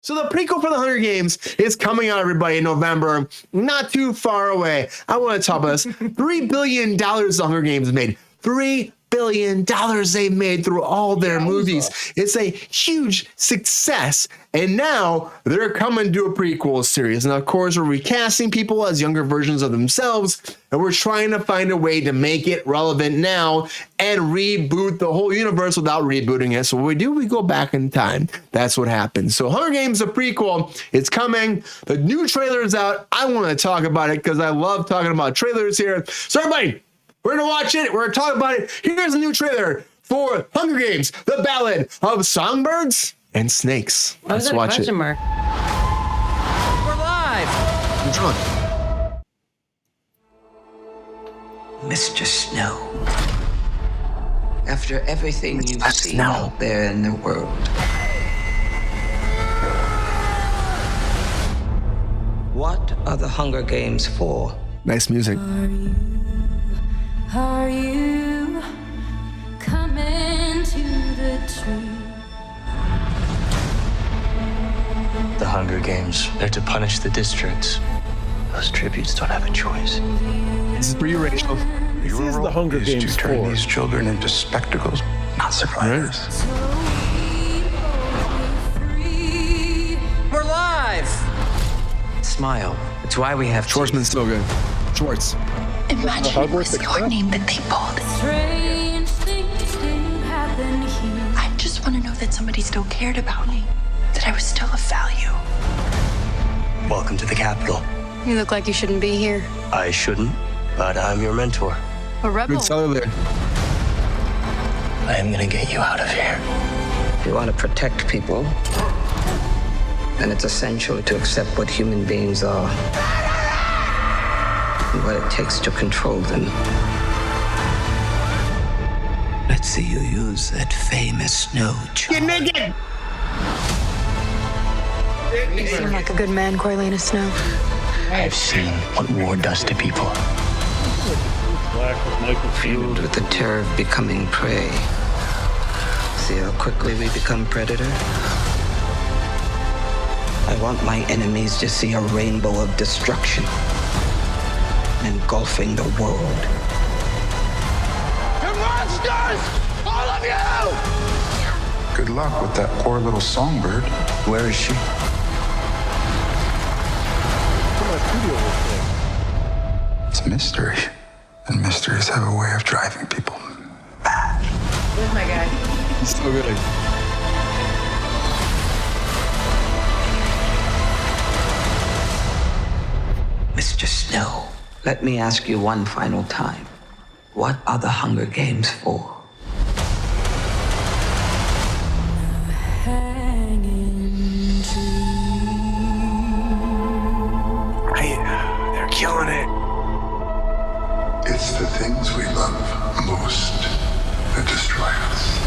So the prequel for the Hunger Games is coming out, everybody, in November. Not too far away. I want to talk about this. $3 billion the Hunger Games made. $3 billion they've made through all their movies. It's a huge success. And now they're coming to a prequel series. And of course, we're recasting people as younger versions of themselves. And we're trying to find a way to make it relevant now and reboot the whole universe without rebooting it. So what we do, we go back in time. That's what happens. So Hunger Games, a prequel, it's coming. The new trailer is out. I want to talk about it because I love talking about trailers here. So everybody, we're going to watch it. We're going to talk about it. Here's a new trailer for Hunger Games, the Ballad of Songbirds and Snakes. Let's watch it. Mark? We're live. I'm drunk. Mr. Snow, after everything you've seen out there in the world, what are the Hunger Games for? Nice music. Are you coming to the tree? The Hunger Games, they're to punish the districts. Those tributes don't have a choice. This is for you, Rachel. This is the Hunger Games to turn 4. these children into spectacles, not survivors. We're live. Smile. It's why we have Schwartzman's still good. Schwartz. Imagine it was your name that they pulled. Strange things do happen here. I just want to know that somebody still cared about me, that I was still of value. Welcome to the Capitol. You look like you shouldn't be here. I shouldn't, but I'm your mentor. A rebel. Good seller there. I am gonna get you out of here. If you want to protect people, then it's essential to accept what human beings are and what it takes to control them. Let's see you use that famous snow charm. Get naked! You seem like a good man, Corleone Snow. I've seen what war does to people. Fueled with the terror of becoming prey. See how quickly we become predator? I want my enemies to see a rainbow of destruction engulfing the world. You're monsters! All of you! Good luck with that poor little songbird. Where is she? It's a mystery. And mysteries have a way of driving people mad. Where's my guy? He's so good. Mr. Snow, let me ask you one final time. What are the Hunger Games for? Hanging They're killing it. It's the things we love most that destroy us.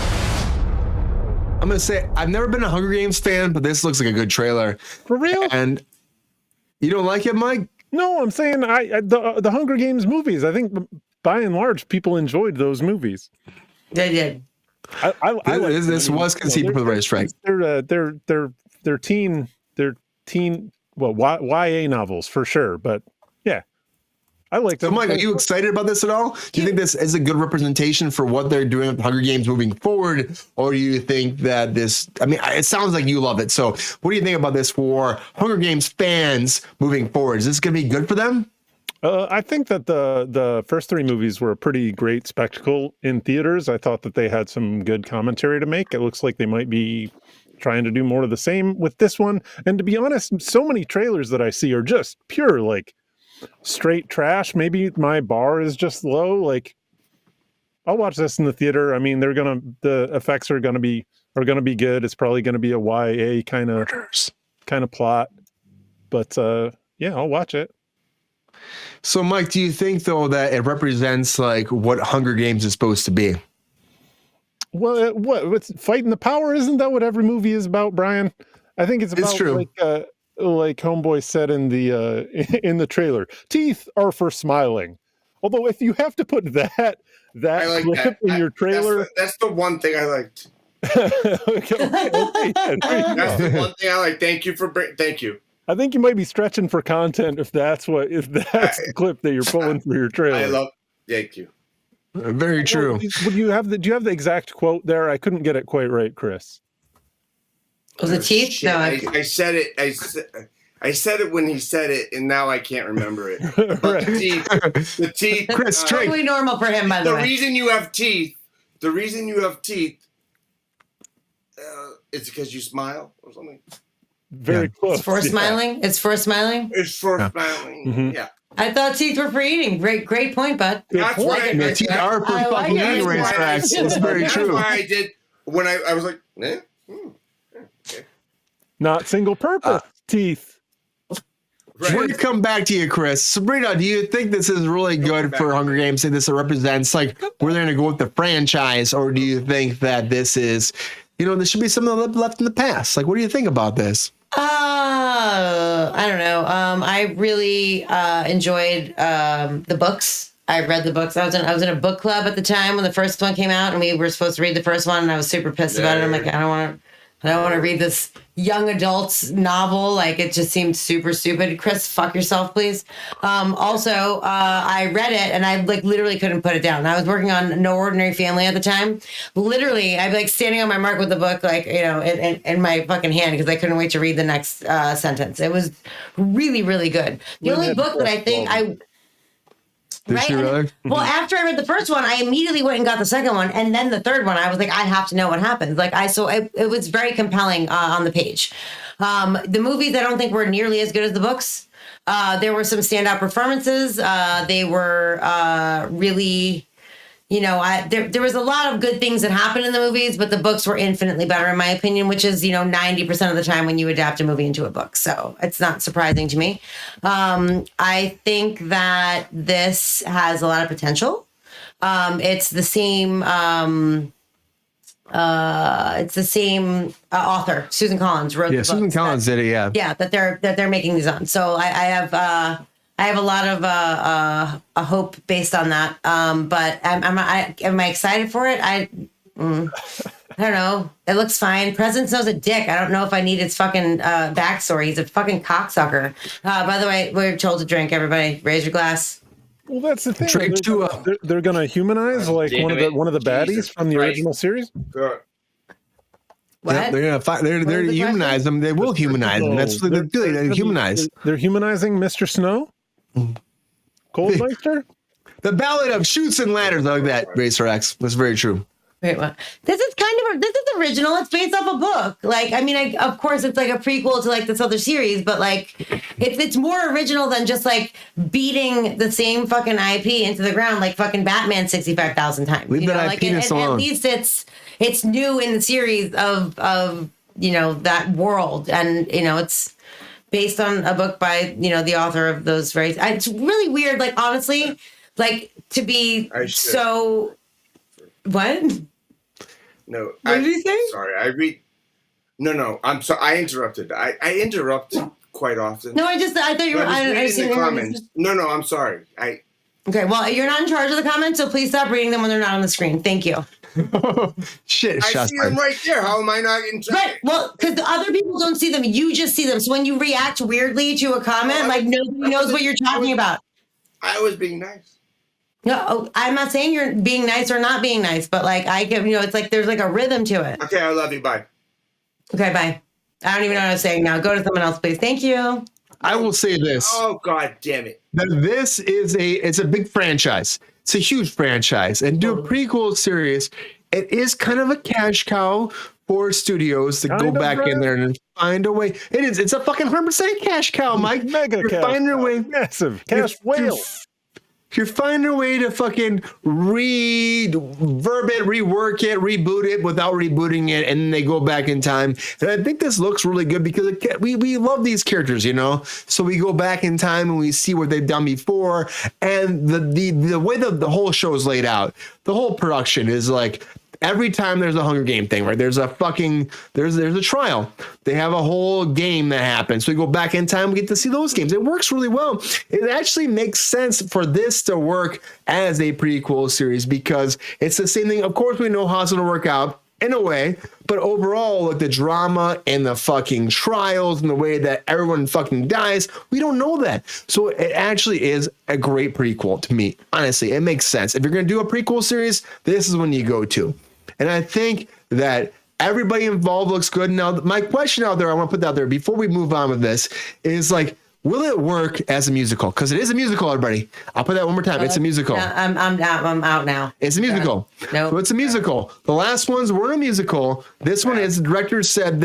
I'm going to say, I've never been a Hunger Games fan, but this looks like a good trailer. For real? And you don't like it, Mike? No, I'm saying the Hunger Games movies. I think by and large, people enjoyed those movies. They did. I like This was conceived for the writer's strike. They're teen, well, YA novels for sure. But yeah, I like So, them. Mike, are you excited about this at all? Do you think this is a good representation for what they're doing with Hunger Games moving forward? Or do you think that this, I mean, it sounds like you love it. So what do you think about this for Hunger Games fans moving forward? Is this going to be good for them? I think that the first three movies were a pretty great spectacle in theaters. I thought that they had some good commentary to make. It looks like they might be trying to do more of the same with this one. And to be honest, so many trailers that I see are just pure, like, straight trash. Maybe my bar is just low. Like, I'll watch this in the theater. I mean, the effects are gonna be good. It's probably gonna be a YA kind of plot. But yeah, I'll watch it. So, Mike, do you think, though, that it represents like what Hunger Games is supposed to be? Well, what's fighting the power? Isn't that what every movie is about, Brian? I think it's about true. like Homeboy said in the trailer. Teeth are for smiling. Although, if you have to put that I like clip that. in your trailer, That's the one thing I liked. Okay, yeah, there you That's go. the one thing I like. Thank you. I think you might be stretching for content if that's the clip that you're pulling for your trailer. Thank you. Very true. Do you have the exact quote there? I couldn't get it quite right, Chris. Was it teeth? Shit, No, I said it. I said it when he said it, and now I can't remember it. But Right. the teeth. Chris, straight. totally normal for him, by the way. The reason you have teeth is because you smile or something. Very close. It's for smiling. It's for smiling. It's for smiling. Mm-hmm. Yeah. I thought teeth were for eating. Great point, bud. That's why Yeah, teeth are for I like fucking it. eating race tracks. It's very That's true. why I did when I was like, okay. Not single purpose teeth. Right. We're gonna come back to you, Chris. Sabrina, do you think this is really good for Hunger Games and this represents like where they're gonna go with the franchise, or do you think that this is, there should be something left in the past? Like, what do you think about this? I don't know. I really enjoyed the books. I read the books. I was in a book club at the time when the first one came out, and we were supposed to read the first one, and I was super pissed about it. I'm like, I don't want to read this young adults novel. Like, it just seemed super stupid. Chris, fuck yourself, please. Also, I read it and I literally couldn't put it down. I was working on No Ordinary Family at the time. Literally, I'd be standing on my mark with the book, in my fucking hand because I couldn't wait to read the next sentence. It was really, really good. The only book that I think Right. Well, after I read the first one, I immediately went and got the second one, and then the third one. I was like, I have to know what happens. It was very compelling on the page. The movies I don't think were nearly as good as the books. There were some standout performances. They were really, there was a lot of good things that happened in the movies, but the books were infinitely better in my opinion, which is 90% of the time when you adapt a movie into a book. So it's not surprising to me. I think that this has a lot of potential. It's the same. It's the same author, Susan Collins, wrote. Yeah, the Susan Collins did it. Yeah. Yeah, that they're making these on. So I have a lot of a hope based on that. But am I excited for it? I don't know. It looks fine. President Snow's a dick. I don't know if I need his fucking backstory. He's a fucking cocksucker. By the way, we're told to drink. Everybody, raise your glass. Well, that's the thing. Drink They're going to humanize one of the baddies from the original series. What? Yeah, they're gonna fight. They're to humanize them. They will humanize them. That's what they're doing. They humanize. They're humanizing Mr. Snow. Coldmeister. The Ballad of Shoots and Ladders, like that. Racer X. That's very true. Wait, what? This is original. It's based off a book. Of course, it's like a prequel to this other series, but it's more original than just beating the same fucking IP into the ground like fucking Batman 65,000 times. Leave that IP alone. At least it's new in the series of that world, and it's based on a book by the author of those very. It's really weird. Honestly, to be so. What? No. What did he say? Sorry, I read. No. I'm sorry. I interrupted. I interrupt quite often. No, I thought you were. I was reading the comments. No. I'm sorry. Okay, well, you're not in charge of the comments, so please stop reading them when they're not on the screen. Thank you. Shit, I see them right there. How am I not in charge? Right. Well, because the other people don't see them, you just see them. So when you react weirdly to a comment, nobody knows what you're talking about. I was being nice. No, I'm not saying you're being nice or not being nice, but I get, it's there's a rhythm to it. Okay, I love you. Bye. Okay, bye. I don't even know what I'm saying now. Go to someone else, please. Thank you. I will say this. Oh, God damn it. That this is it's a big franchise. It's a huge franchise. And do a prequel series, it is kind of a cash cow for studios to go back in there and find a way. It's a fucking 100% cash cow, Mike. Mega cash cow. Massive cash whale. You're finding a way to fucking reverb it, rework it, reboot it without rebooting it, and then they go back in time. And I think this looks really good because we love these characters, So we go back in time and we see what they've done before. And the way the whole show is laid out, the whole production is every time there's a Hunger Game thing, right? There's a trial. They have a whole game that happens. So we go back in time, we get to see those games. It works really well. It actually makes sense for this to work as a prequel series because it's the same thing. Of course, we know how it's going to work out. in a way, but overall, like the drama and the fucking trials and the way that everyone fucking dies, we don't know that. So it actually is a great prequel to me. Honestly, it makes sense. If you're going to do a prequel series, this is when you go to. And I think that everybody involved looks good. Now, my question out there, I want to put out there before we move on with this is like, will it work as a musical? Because it is a musical, everybody. I'll put that one more time. It's a musical. I'm out now. It's a musical. No. So it's a musical. The last ones were a musical. This one is, the director said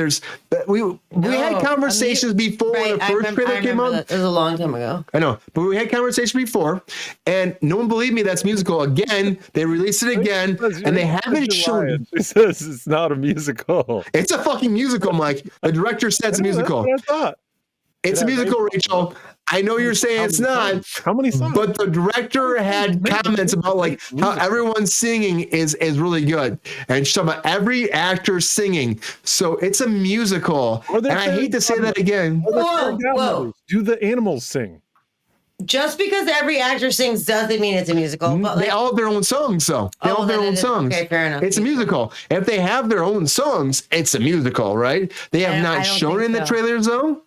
we had conversations before the first trailer came out. It was a long time ago. I know, but we had conversation before, and no one believed me. That's musical. Again, they released it again, and they haven't shown. It says it's not a musical. It's a fucking musical, Mike. The director said it's a musical. That's what I thought. It's a musical, Rachel. I know you're saying it's not. How many songs? But the director had comments about like how everyone's singing is really good, and she's talking about every actor singing. So it's a musical, and I hate to say that again. Whoa. Do the animals sing? Just because every actor sings doesn't mean it's a musical. But They all have their own songs, though. They all have their own songs. Okay, fair enough. It's a musical. If they have their own songs, it's a musical, right? They have not shown it in the trailers, though.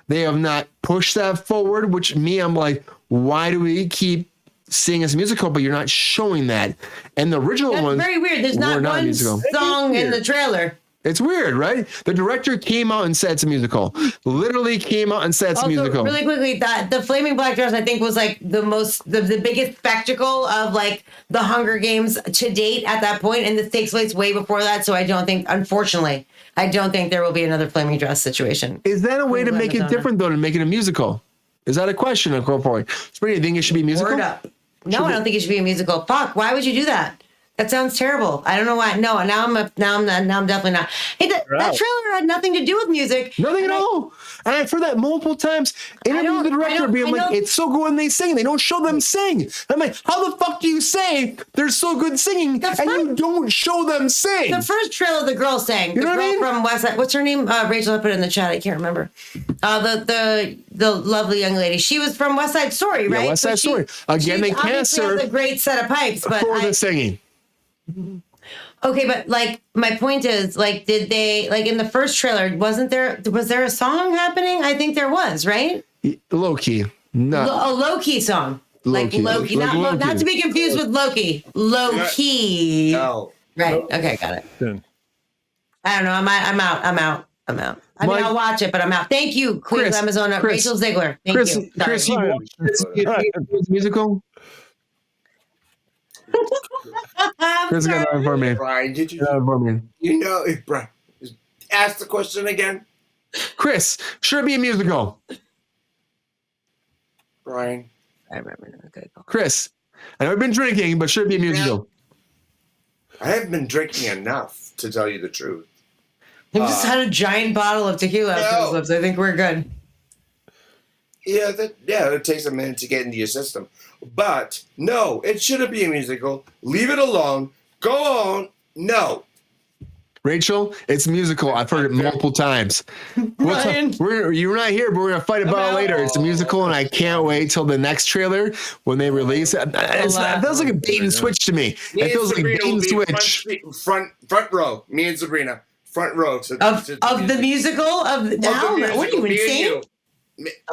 They have not pushed that forward, which I'm like, why do we keep seeing as a musical, but you're not showing that? And the original ones, very weird. There's not one musical. song in the trailer. It's weird, right? The director came out and said it's a musical. Literally came out and said it's a musical. Really quickly, that the Flaming Black Dress, I think, was like the biggest spectacle of like the Hunger Games to date at that point, and this takes place way before that. So I don't think, unfortunately, there will be another Flaming Dress situation. Is that a way to make it different, though, to make it a musical? Is that a question, Uncle Corey? Spring, do you think it should be musical? Word up. No, I don't think it should be a musical. Fuck, why would you do that? That sounds terrible. I don't know why. No, now I'm definitely not. Hey, that trailer had nothing to do with music. Nothing at all. And I've heard that multiple times. Interview the director being like, it's so good when they sing. They don't show them sing. I'm like, how the fuck do you say they're so good singing and you don't show them sing? The first trailer, the girl sang. The girl from West Side. What's her name? Rachel, I put it in the chat. I can't remember. The lovely young lady. She was from West Side Story, right? Yeah, West Side Story. Again, they cast her has a great set of pipes, but for the singing. Okay, but like my point is, like, did they like in the first trailer? Was there a song happening? I think there was, right? Low key, a low key song, low key, not to be confused with Loki. Low key. No. Right. Okay, got it. Good. I don't know. I'm out. I mean, I'll watch it, but I'm out. Thank you, Queen of Amazon, Rachel Ziegler. Thank you. Sorry. Chris, you watched this musical? Chris got that for me. Brian, did you? Brian, ask the question again. Chris, should it be a musical? Brian, I remember. Okay, cool. Chris, I know I've been drinking, but should it be a musical? I haven't been drinking enough to tell you the truth. I just had a giant bottle of tequila up to his lips. I think we're good. Yeah, it takes a minute to get into your system. But no, it shouldn't be a musical. Leave it alone. Go on. No. Rachel, it's a musical. I've heard it multiple times. You're not here, but we're gonna fight about it later. It's a musical, and I can't wait till the next trailer when they release it. It feels like a bait and switch to me. It feels like bait and switch. Front row. Me and Sabrina. Front row of the musical of now. What are you insane?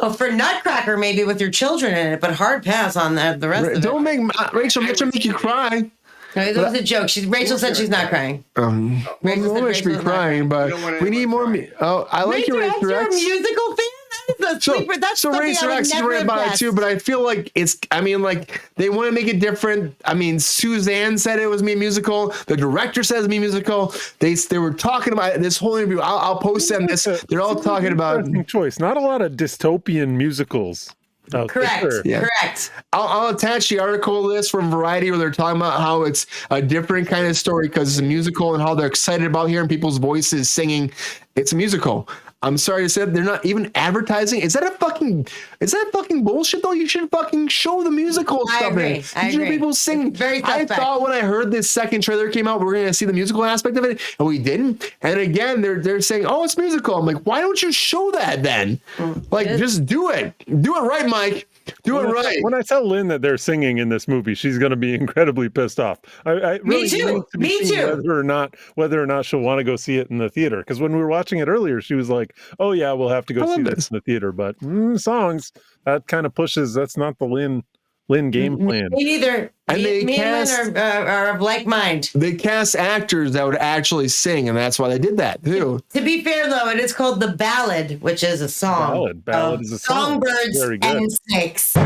Oh, for Nutcracker, maybe with your children in it, but hard pass on the rest of it. Don't make Rachel. I'm not trying to make you cry. No, that was a joke. Rachel said she's not crying. Rachel should be crying, but we need more. I like your Rachel X. You're a musical fan? That is a sleeper. That's so Rachel X is right about it too, but I feel like they want to make it different. I mean, Suzanne said it was me a musical. The director says it's me a musical. They were talking about this whole interview. I'll post them this. They're all talking about choice. Not a lot of dystopian musicals. Correct. Sure. Yeah. Correct. I'll attach the article list from Variety where they're talking about how it's a different kind of story because it's a musical and how they're excited about hearing people's voices singing. It's a musical. I'm sorry to say they're not even advertising. Is that fucking bullshit though? You should fucking show the musical stuff. I agree. People sing. I thought when I heard this second trailer came out, we were going to see the musical aspect of it, and we didn't. And again, they're saying, "Oh, it's musical." I'm like, why don't you show that then? Like, just do it. Do it right, Mike. Do it right. When I tell Lynn that they're singing in this movie, she's going to be incredibly pissed off. I really need to be seen whether or not she'll want to go see it in the theater. Because when we were watching it earlier, she was like, "Oh yeah, we'll have to go see this in the theater." But songs, that kind of pushes. That's not the Lynn game plan. Me neither. And Me and Lynn are of like mind. They cast actors that would actually sing, and that's why they did that too. To be fair, though, it is called The Ballad, which is a song. Ballad is a song. Songbirds Very good. and Snakes.